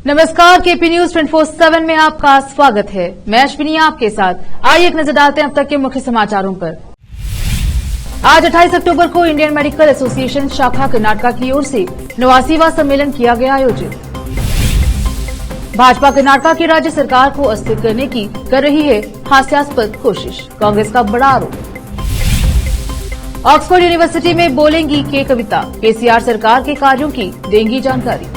नमस्कार, KP news 24/7 में आपका स्वागत है। मैं अश्विनी आपके साथ। आइए एक नजर डालते हैं अब तक के मुख्य समाचारों पर। आज 28 अक्टूबर को इंडियन मेडिकल एसोसिएशन शाखा कर्नाटक की ओर से 89वां सम्मेलन किया गया आयोजित। भाजपा कर्नाटक की राज्य सरकार को अस्थिर करने की कर रही है हास्यास्पद कोशिश, कांग्रेस का बड़ा आरोप। ऑक्सफोर्ड यूनिवर्सिटी में बोलेंगी के कविता, केसीआर सरकार के कार्यों की देंगी जानकारी।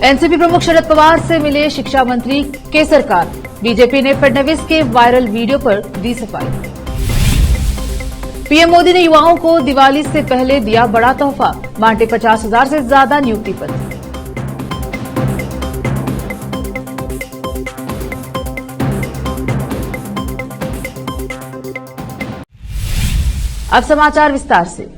एनसीपी प्रमुख शरद पवार से मिले शिक्षा मंत्री के सरकार, बीजेपी ने फडणवीस के वायरल वीडियो पर दी सफाई। पीएम मोदी ने युवाओं को दिवाली से पहले दिया बड़ा तोहफा, बांटे 50,000 से ज्यादा नियुक्ति पत्र। अब समाचार विस्तार से।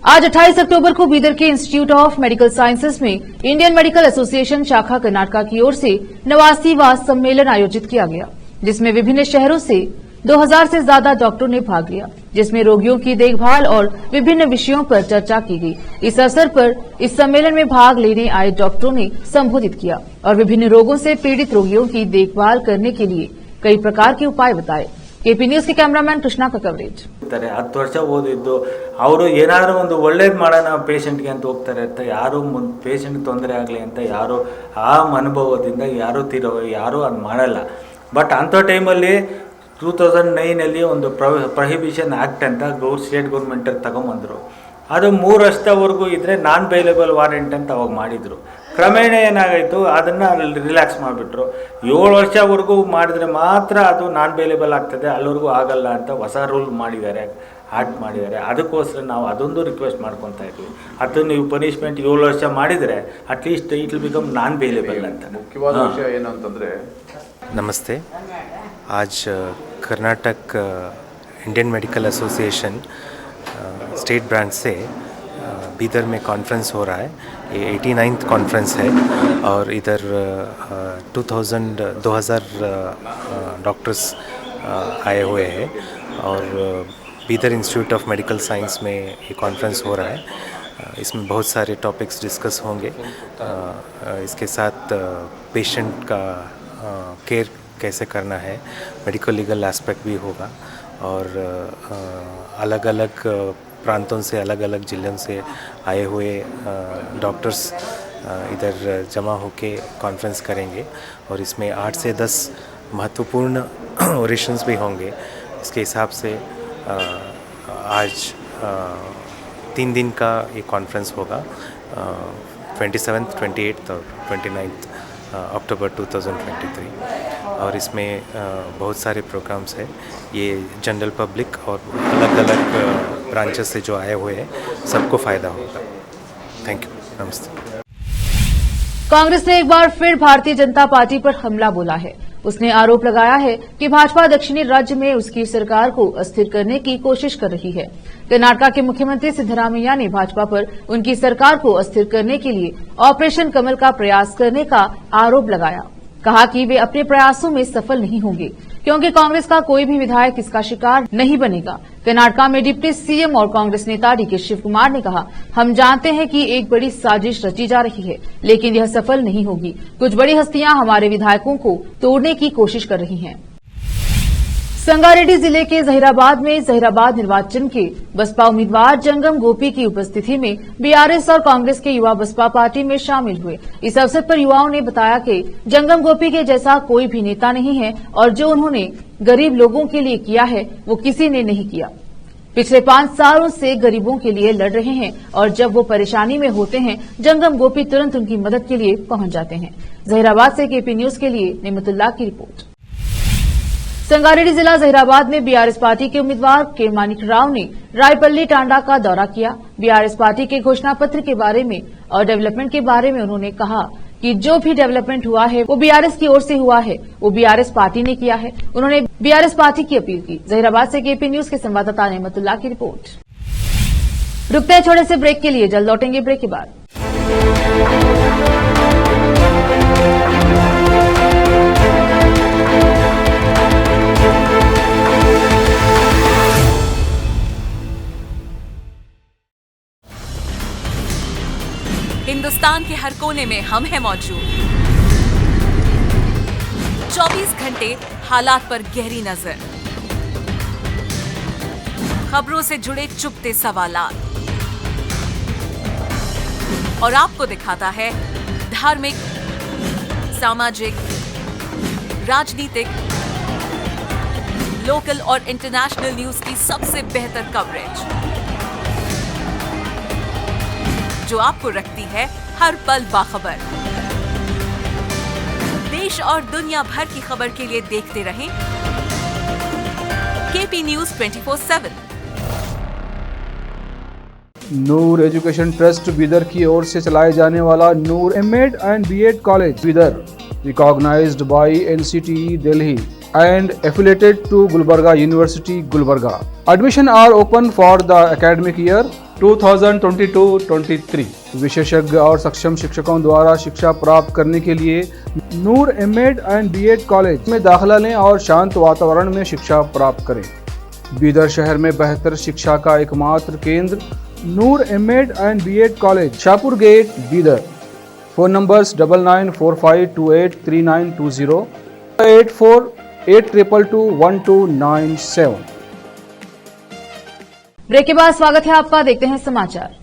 आज 28 अक्टूबर को बीदर के इंस्टीट्यूट ऑफ मेडिकल साइंसेज में इंडियन मेडिकल एसोसिएशन शाखा कर्नाटक की ओर से 89वां सम्मेलन आयोजित किया गया, जिसमें विभिन्न शहरों से 2000 से ज्यादा डॉक्टरों ने भाग लिया, जिसमें रोगियों की देखभाल और विभिन्न विषयों पर चर्चा की गई। इस अवसर पर इस सम्मेलन में भाग लेने आए डॉक्टरों ने संबोधित किया और विभिन्न रोगों से पीड़ित रोगियों की देखभाल करने के लिए कई प्रकार के उपाय बताए। केपी न्यूज के कैमरामैन कृष्णा का कवरेज। 10 ವರ್ಷ ಓದಿದ್ದು ಅವರು ಏನಾದರೂ ಒಂದು ಒಳ್ಳೇದು ಮಾಡೋಣ ಪೇಷಂಟ್ಗೆ ಅಂತ ಹೋಗ್ತಾರೆ ಅಂತ, ಯಾರು ಪೇಷಂಟ್ ತೊಂದರೆ ಆಗಲಿ ಅಂತ ಯಾರು ಆ ಅನುಭವದಿಂದ ಯಾರು ಅದು ಮಾಡಲ್ಲ. ಬಟ್ ಅಂಥ ಟೈಮಲ್ಲಿ 2009 ಒಂದು ಪ್ರೊಹಿಬಿಷನ್ ಆ್ಯಕ್ಟ್ ಅಂತ ಸ್ಟೇಟ್ ಗೌರ್ಮೆಂಟ್ ತಗೊಂಬಂದರು. ಅದು 3 ವರ್ಷದವರೆಗೂ ಇದ್ದರೆ ನಾನ್ ಬೈಲೇಬಲ್ ವಾರೆಂಟ್ ಅಂತ ಅವಾಗ ಮಾಡಿದರು. ಕ್ರಮೇಣ ಏನಾಗಾಯಿತು, ಅದನ್ನು ರಿಲ್ಯಾಕ್ಸ್ ಮಾಡಿಬಿಟ್ರು. 7 ವರ್ಷವರೆಗೂ ಮಾಡಿದ್ರೆ ಮಾತ್ರ ಅದು ನಾನ್ ಬೈಲೇಬಲ್ ಆಗ್ತದೆ, ಅಲ್ಲಿವರೆಗೂ ಆಗಲ್ಲ ಅಂತ ಹೊಸ ರೂಲ್ ಮಾಡಿದ್ದಾರೆ, ಆ್ಯಕ್ಟ್ ಮಾಡಿದ್ದಾರೆ. ಅದಕ್ಕೋಸ್ಕರ ನಾವು ಅದೊಂದು ರಿಕ್ವೆಸ್ಟ್ ಮಾಡ್ಕೊತಾ ಇದ್ವಿ, ಅದು ನೀವು ಪನಿಷ್ಮೆಂಟ್ 7 ವರ್ಷ ಮಾಡಿದರೆ ಅಟ್ಲೀಸ್ಟ್ ಇಟ್ ವಿಲ್ ಬಿಕಮ್ ನಾನ್ ಬೈಲೇಬಲ್ ಅಂತ. ಮುಖ್ಯವಾದ ವಿಷಯ ಏನು ಅಂತಂದರೆ, नमस्ते। आज Karnataka Indian medical association state branch से बीदर में कॉन्फ्रेंस हो रहा है। ये 89th कॉन्फ्रेंस है और इधर 2000 डॉक्टर्स आए हुए हैं और Bidar institute of medical science में ये कॉन्फ्रेंस हो रहा है। इसमें बहुत सारे टॉपिक्स डिस्कस होंगे। इसके साथ पेशेंट का केयर कैसे करना है, मेडिकल लीगल एस्पेक्ट भी होगा और अलग अलग प्रांतों से, अलग अलग जिलों से आए हुए डॉक्टर्स इधर जमा होके कॉन्फ्रेंस करेंगे और इसमें 8 से 10 महत्वपूर्ण ओरेशंस भी होंगे। इसके हिसाब से आज 3 दिन का ये कॉन्फ्रेंस होगा, 27th, 28th और 29th अक्टूबर 2023 और इसमें बहुत सारे प्रोग्राम्स हैं। ये जनरल पब्लिक और अलग अलग ब्रांचेस से जो आए हुए हैं सबको फ़ायदा होगा। थैंक यू, नमस्ते। कांग्रेस ने एक बार फिर भारतीय जनता पार्टी पर हमला बोला है। उसने आरोप लगाया है कि भाजपा दक्षिणी राज्य में उसकी सरकार को अस्थिर करने की कोशिश कर रही है। कर्नाटक के मुख्यमंत्री सिद्धरामैया ने भाजपा पर उनकी सरकार को अस्थिर करने के लिए ऑपरेशन कमल का प्रयास करने का आरोप लगाया। कहा कि वे अपने प्रयासों में सफल नहीं होंगे क्योंकि कांग्रेस का कोई भी विधायक इसका शिकार नहीं बनेगा। कर्नाटक में डिप्टी सीएम और कांग्रेस नेता डीके शिव कुमार ने कहा, हम जानते हैं कि एक बड़ी साजिश रची जा रही है, लेकिन यह सफल नहीं होगी। कुछ बड़ी हस्तियां हमारे विधायकों को तोड़ने की कोशिश कर रही हैं। संगारेड्डी जिले के जहीराबाद में जहीराबाद निर्वाचन के बसपा उम्मीदवार जंगम गोपी की उपस्थिति में बीआरएस और कांग्रेस के युवा बसपा पार्टी में शामिल हुए। इस अवसर पर युवाओं ने बताया कि जंगम गोपी के जैसा कोई भी नेता नहीं है और जो उन्होंने गरीब लोगों के लिए किया है वो किसी ने नहीं किया। पिछले 5 सालों से गरीबों के लिए लड़ रहे हैं और जब वो परेशानी में होते हैं जंगम गोपी तुरंत उनकी मदद के लिए पहुंच जाते हैं। जहीराबाद से केपी न्यूज के लिए निमतुल्लाह की रिपोर्ट। संगारेड्डी जिला जहीराबाद में बीआरएस पार्टी के उम्मीदवार के मानिक राव ने रायपल्ली टांडा का दौरा किया। बीआरएस पार्टी के घोषणा पत्र के बारे में और डेवलपमेंट के बारे में उन्होंने कहा कि जो भी डेवलपमेंट हुआ है वो बीआरएस की ओर से हुआ है, वो बीआरएस पार्टी ने किया है। उन्होंने बीआरएस पार्टी की अपील की। जहीराबाद से केपी न्यूज के संवाददाता नेमतुल्लाह की रिपोर्ट। रुकते हैं छोटे से ब्रेक के लिए, जल्द लौटेंगे ब्रेक के बाद। हिंदुस्तान के हर कोने में हम हैं मौजूद। 24 घंटे हालात पर गहरी नजर, खबरों से जुड़े चुपते सवालात और आपको दिखाता है धार्मिक, सामाजिक, राजनीतिक, लोकल और इंटरनेशनल न्यूज की सबसे बेहतर कवरेज, जो आपको रखती है हर पल बाखबर। देश और दुनिया भर की खबर के लिए देखते रहें KP news 24/7। Noor education trust Bidar की ओर से चलाए जाने वाला Noor MEd and BEd college Bidar, recognised by NCTE Delhi and affiliated to Gulbarga University, Gulbarga. Admission are open for the academic year 2022-23. विशेषज्ञ और सक्षम शिक्षकों द्वारा शिक्षा प्राप्त करने के लिए नूर एमएड एंड बीएड कॉलेज में दाखिला लें और शांत वातावरण में शिक्षा प्राप्त करें। बीदर शहर में बेहतर शिक्षा का एकमात्र केंद्र Noor MEd and BEd college, Shahpur gate, Bidar. Phone numbers 9945283920, 8482221297। Break के बाद स्वागत है आपका। देखते हैं समाचार।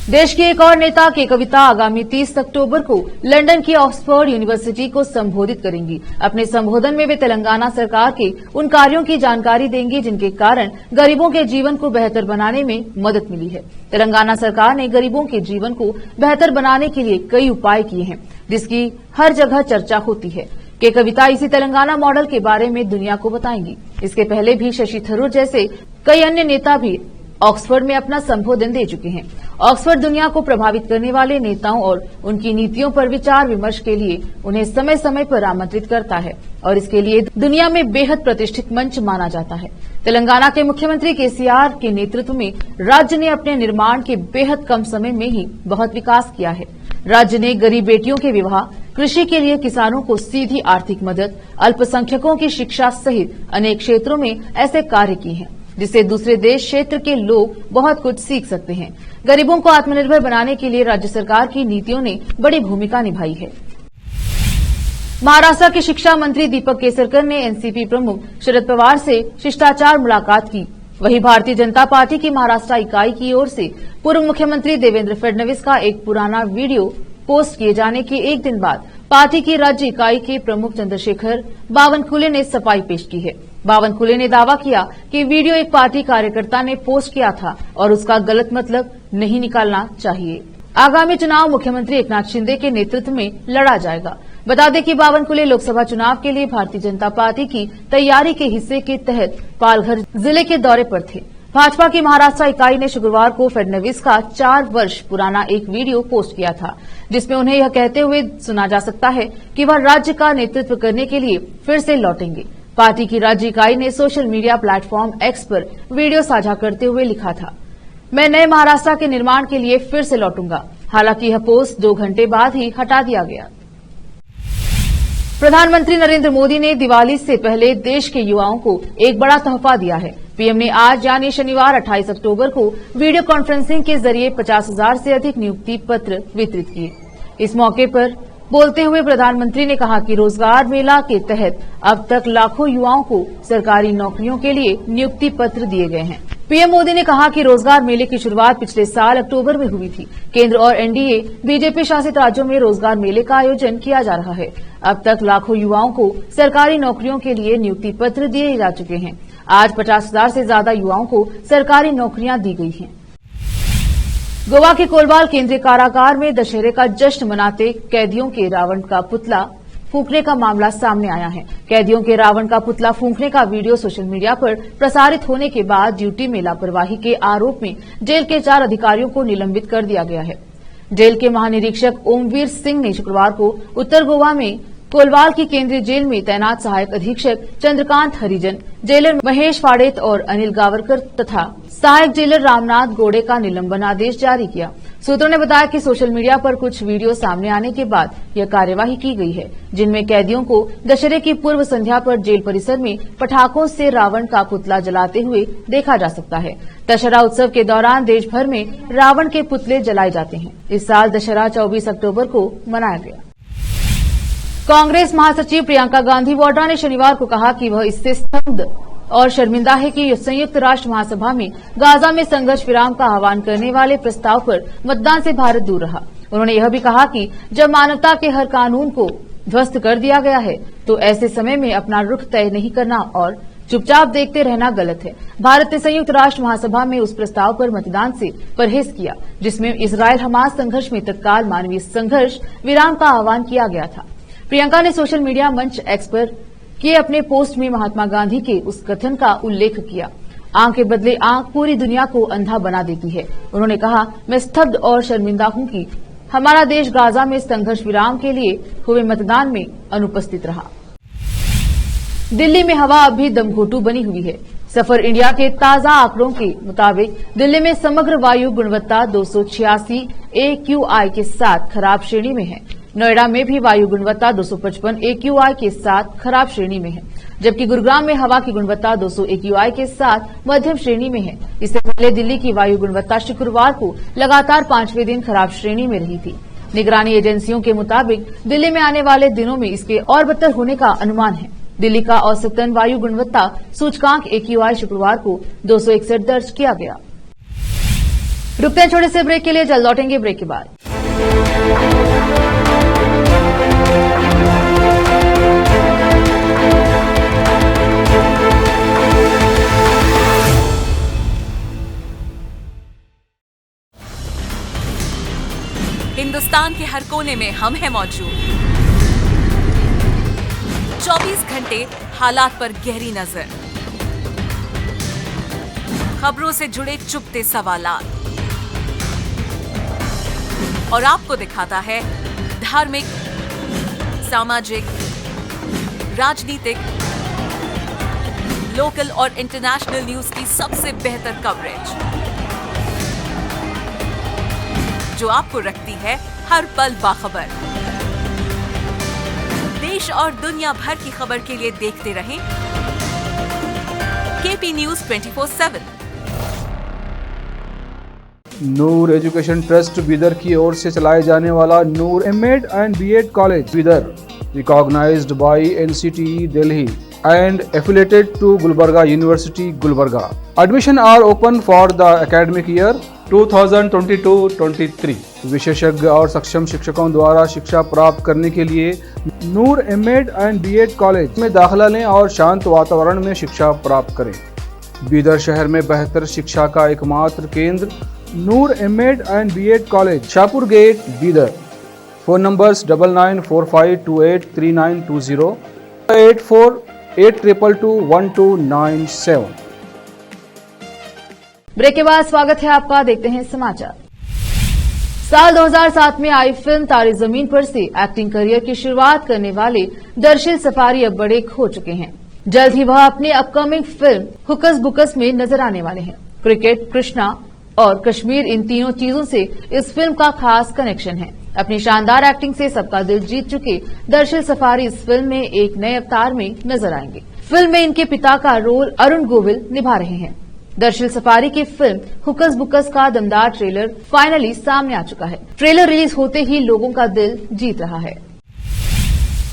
देश के एक और नेता की कविता आगामी 30 अक्टूबर को लंदन की ऑक्सफोर्ड यूनिवर्सिटी को संबोधित करेंगी। अपने संबोधन में वे तेलंगाना सरकार के उन कार्यों की जानकारी देंगी जिनके कारण गरीबों के जीवन को बेहतर बनाने में मदद मिली है। तेलंगाना सरकार ने गरीबों के जीवन को बेहतर बनाने के लिए कई उपाय किए हैं, जिसकी हर जगह चर्चा होती है। के कविता इसी तेलंगाना मॉडल के बारे में दुनिया को बताएंगी। इसके पहले भी शशि थरूर जैसे कई अन्य नेता भी ऑक्सफोर्ड में अपना संबोधन दे चुके हैं। ऑक्सफोर्ड दुनिया को प्रभावित करने वाले नेताओं और उनकी नीतियों पर विचार विमर्श के लिए उन्हें समय समय पर आमंत्रित करता है और इसके लिए दुनिया में बेहद प्रतिष्ठित मंच माना जाता है। तेलंगाना के मुख्यमंत्री केसीआर के नेतृत्व में राज्य ने अपने निर्माण के बेहद कम समय में ही बहुत विकास किया है। राज्य ने गरीब बेटियों के विवाह, कृषि के लिए किसानों को सीधी आर्थिक मदद, अल्पसंख्यकों की शिक्षा सहित अनेक क्षेत्रों में ऐसे कार्य किए हैं जिससे दूसरे देश क्षेत्र के लोग बहुत कुछ सीख सकते हैं। गरीबों को आत्मनिर्भर बनाने के लिए राज्य सरकार की नीतियों ने बड़ी भूमिका निभाई है। महाराष्ट्र के शिक्षा मंत्री दीपक केसरकर ने एनसीपी प्रमुख शरद पवार से शिष्टाचार मुलाकात की। वहीं भारतीय जनता पार्टी की महाराष्ट्र इकाई की ओर से पूर्व मुख्यमंत्री देवेंद्र फडणवीस का एक पुराना वीडियो पोस्ट किए जाने के एक दिन बाद पार्टी की राज्य इकाई के प्रमुख चंद्रशेखर बावनकुले ने सफाई पेश की है। बावनकुले ने दावा किया कि वीडियो एक पार्टी कार्यकर्ता ने पोस्ट किया था और उसका गलत मतलब नहीं निकालना चाहिए। आगामी चुनाव मुख्यमंत्री एकनाथ शिंदे के नेतृत्व में लड़ा जाएगा। बता दें कि बावनकुले लोकसभा चुनाव के लिए भारतीय जनता पार्टी की तैयारी के हिस्से के तहत पालघर जिले के दौरे पर थे। भाजपा की महाराष्ट्र इकाई ने शुक्रवार को फडणवीस का 4 वर्ष पुराना एक वीडियो पोस्ट किया था, जिसमें उन्हें यह कहते हुए सुना जा सकता है कि वह राज्य का नेतृत्व करने के लिए फिर से लौटेंगे। पार्टी की राज्य इकाई ने सोशल मीडिया प्लेटफॉर्म एक्स पर वीडियो साझा करते हुए लिखा था, मैं नए महाराष्ट्र के निर्माण के लिए फिर से लौटूंगा। हालांकि यह पोस्ट 2 घंटे बाद ही हटा दिया गया। प्रधानमंत्री नरेंद्र मोदी ने दिवाली से पहले देश के युवाओं को एक बड़ा तोहफा दिया है। पीएम ने आज यानी शनिवार 28 अक्टूबर को वीडियो कॉन्फ्रेंसिंग के जरिए 50,000 से अधिक नियुक्ति पत्र वितरित किए। इस मौके पर बोलते हुए प्रधानमंत्री ने कहा कि रोजगार मेला के तहत अब तक लाखों युवाओं को सरकारी नौकरियों के लिए नियुक्ति पत्र दिए गए हैं। पीएम मोदी ने कहा कि रोजगार मेले की शुरुआत पिछले साल अक्टूबर में हुई थी। केंद्र और एनडीए बीजेपी शासित राज्यों में रोजगार मेले का आयोजन किया जा रहा है। अब तक लाखों युवाओं को सरकारी नौकरियों के लिए नियुक्ति पत्र दिए जा चुके हैं। आज 50,000 से ज्यादा युवाओं को सरकारी नौकरियां दी गई हैं। गोवा के कोलवाल केंद्रीय कारागार में दशहरे का जश्न मनाते कैदियों के रावण का पुतला फूंकने का मामला सामने आया है। कैदियों के रावण का पुतला फूंकने का वीडियो सोशल मीडिया पर प्रसारित होने के बाद ड्यूटी में लापरवाही के आरोप में जेल के 4 अधिकारियों को निलंबित कर दिया गया है। जेल के महानिरीक्षक ओमवीर सिंह ने शुक्रवार को उत्तर गोवा में कोलवाल की केंद्रीय जेल में तैनात सहायक अधीक्षक चंद्रकांत हरिजन, जेलर महेश फाड़ेत और अनिल गावरकर तथा सहायक जेलर रामनाथ गोड़े का निलंबन आदेश जारी किया। सूत्रों ने बताया कि सोशल मीडिया पर कुछ वीडियो सामने आने के बाद यह कार्यवाही की गई है, जिनमें कैदियों को दशहरे की पूर्व संध्या पर जेल परिसर में पटाखों से रावण का पुतला जलाते हुए देखा जा सकता है। दशहरा उत्सव के दौरान देश भर में रावण के पुतले जलाए जाते हैं। इस साल दशहरा 24 अक्टूबर को मनाया गया। कांग्रेस महासचिव प्रियंका गांधी वाड्रा ने शनिवार को कहा कि वह इससे स्तब्ध और शर्मिंदा है कि संयुक्त राष्ट्र महासभा में गाजा में संघर्ष विराम का आह्वान करने वाले प्रस्ताव पर मतदान से भारत दूर रहा। उन्होंने यह भी कहा कि जब मानवता के हर कानून को ध्वस्त कर दिया गया है तो ऐसे समय में अपना रुख तय नहीं करना और चुपचाप देखते रहना गलत है। भारत ने संयुक्त राष्ट्र महासभा में उस प्रस्ताव पर मतदान से परहेज किया जिसमें इजरायल हमास संघर्ष में तत्काल मानवीय संघर्ष विराम का आह्वान किया गया था। प्रियंका ने सोशल मीडिया मंच एक्स पर के अपने पोस्ट में महात्मा गांधी के उस कथन का उल्लेख किया, आंख के बदले आंख पूरी दुनिया को अंधा बना देती है। उन्होंने कहा, मैं स्तब्ध और शर्मिंदा हूं कि हमारा देश गाजा में संघर्ष विराम के लिए हुए मतदान में अनुपस्थित रहा। दिल्ली में हवा अब भी दमघोटू बनी हुई है। सफर इंडिया के ताजा आंकड़ों के मुताबिक दिल्ली में समग्र वायु गुणवत्ता 286 AQI के साथ खराब श्रेणी में है। नोएडा में भी वायु गुणवत्ता 255 AQI के साथ खराब श्रेणी में है, जबकि गुरुग्राम में हवा की गुणवत्ता 200 AQI के साथ मध्यम श्रेणी में है। इससे पहले दिल्ली की वायु गुणवत्ता शुक्रवार को लगातार 5वें दिन खराब श्रेणी में रही थी। निगरानी एजेंसियों के मुताबिक दिल्ली में आने वाले दिनों में इसके और बदतर होने का अनुमान है। दिल्ली का औसतन वायु गुणवत्ता सूचकांक AQI शुक्रवार को 261 दर्ज किया गया। रुकते हैं छोटे से ब्रेक के लिए, जल्द लौटेंगे ब्रेक के बाद। हिंदुस्तान के हर कोने में हम हैं मौजूद। 24 घंटे हालात पर गहरी नजर, खबरों से जुड़े चुपते सवालात और आपको दिखाता है धार्मिक, सामाजिक, राजनीतिक, लोकल और इंटरनेशनल न्यूज की सबसे बेहतर कवरेज जो आपको रखती है हर पल बाखबर। देश और दुनिया भर की खबर के लिए देखते रहें KP News 24/7। Noor education trust Bidar की ओर से चलाए जाने वाला Noor MEd and BEd college Bidar, recognised by NCTE Delhi and affiliated to Gulbarga University, Gulbarga. Admission are open for the academic year 2022-23। विशेषज्ञ और सक्षम शिक्षकों द्वारा शिक्षा प्राप्त करने के लिए नूर एमएड एंड बीएड कॉलेज में दाखिला लें और शांत वातावरण में शिक्षा प्राप्त करें। बीदर शहर में बेहतर शिक्षा का एकमात्र केंद्र Noor MEd and BEd college, Shahpur gate, Bidar. Phone numbers 9945283920, 8482221297। Break के बाद स्वागत है आपका, देखते हैं समाचार। साल 2007 में आई फिल्म तारे जमीन पर से एक्टिंग करियर की शुरुआत करने वाले दर्शिल सफारी अब बड़े हो चुके हैं। जल्द ही वह अपनी अपकमिंग फिल्म हुकस बुकस में नजर आने वाले हैं। क्रिकेट, कृष्णा और कश्मीर, इन तीनों चीजों से इस फिल्म का खास कनेक्शन है। अपनी शानदार एक्टिंग से सबका दिल जीत चुके दर्शिल सफारी इस फिल्म में एक नए अवतार में नजर आएंगे। फिल्म में इनके पिता का रोल अरुण गोविल निभा रहे हैं। दर्शिल सफारी की फिल्म हुकस बुकस का दमदार ट्रेलर फाइनली सामने आ चुका है। ट्रेलर रिलीज होते ही लोगों का दिल जीत रहा है।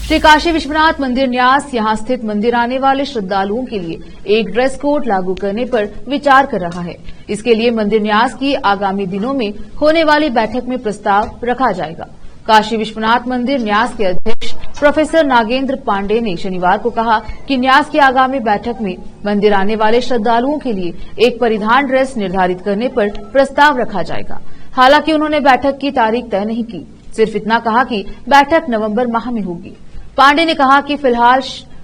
श्री काशी विश्वनाथ मंदिर न्यास यहां स्थित मंदिर आने वाले श्रद्धालुओं के लिए एक ड्रेस कोड लागू करने पर विचार कर रहा है। इसके लिए मंदिर न्यास की आगामी दिनों में होने वाली बैठक में प्रस्ताव रखा जाएगा। काशी विश्वनाथ मंदिर न्यास के अध्यक्ष प्रोफेसर नागेंद्र पांडे ने शनिवार को कहा कि न्यास की आगामी बैठक में मंदिर आने वाले श्रद्धालुओं के लिए एक परिधान ड्रेस निर्धारित करने पर प्रस्ताव रखा जाएगा। हालांकि उन्होंने बैठक की तारीख तय नहीं की, सिर्फ इतना कहा कि बैठक नवंबर माह में होगी। पांडे ने कहा कि फिलहाल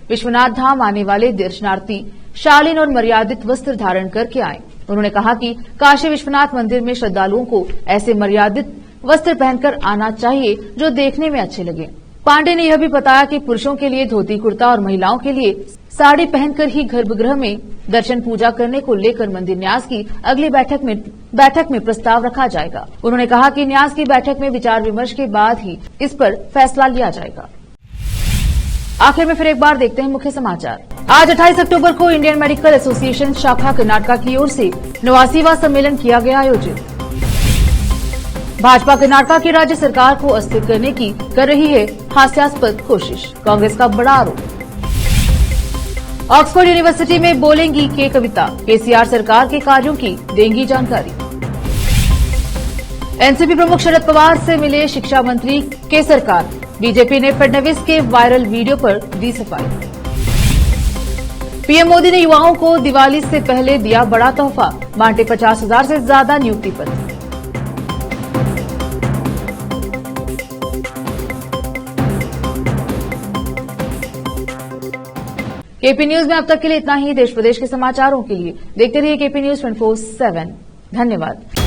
विश्वनाथ धाम आने वाले दर्शनार्थी शालीन और मर्यादित वस्त्र धारण करके आए। उन्होंने कहा कि काशी विश्वनाथ मंदिर में श्रद्धालुओं को ऐसे मर्यादित वस्त्र पहनकर आना चाहिए जो देखने में अच्छे लगे। पांडे ने यह भी बताया कि पुरुषों के लिए धोती कुर्ता और महिलाओं के लिए साड़ी पहनकर ही गर्भगृह में दर्शन पूजा करने को लेकर मंदिर न्यास की अगली बैठक में प्रस्ताव रखा जाएगा। उन्होंने कहा कि न्यास की बैठक में विचार विमर्श के बाद ही इस पर फैसला लिया जाएगा। आखिर में फिर एक बार देखते हैं मुख्य समाचार। आज 28 अक्टूबर को इंडियन मेडिकल एसोसिएशन शाखा कर्नाटका की ओर से 89वां सम्मेलन किया गया आयोजित। भाजपा कर्नाटका की राज्य सरकार को अस्थिर करने की कर रही है हास्यास्पद कोशिश, कांग्रेस का बड़ा आरोप। ऑक्सफोर्ड यूनिवर्सिटी में बोलेंगी के कविता, केसीआर सरकार के कार्यों की देंगी जानकारी। एनसीपी प्रमुख शरद पवार से मिले शिक्षा मंत्री के सरकार, बीजेपी ने फडणवीस के वायरल वीडियो पर दी सफाई। पीएम मोदी ने युवाओं को दिवाली से पहले दिया बड़ा तोहफा, बांटे 50,000 से ज्यादा नियुक्ति पत्र। केपी न्यूज में अब तक के लिए इतना ही। देश प्रदेश के समाचारों के लिए देखते रहिए केपी न्यूज 24/7। धन्यवाद।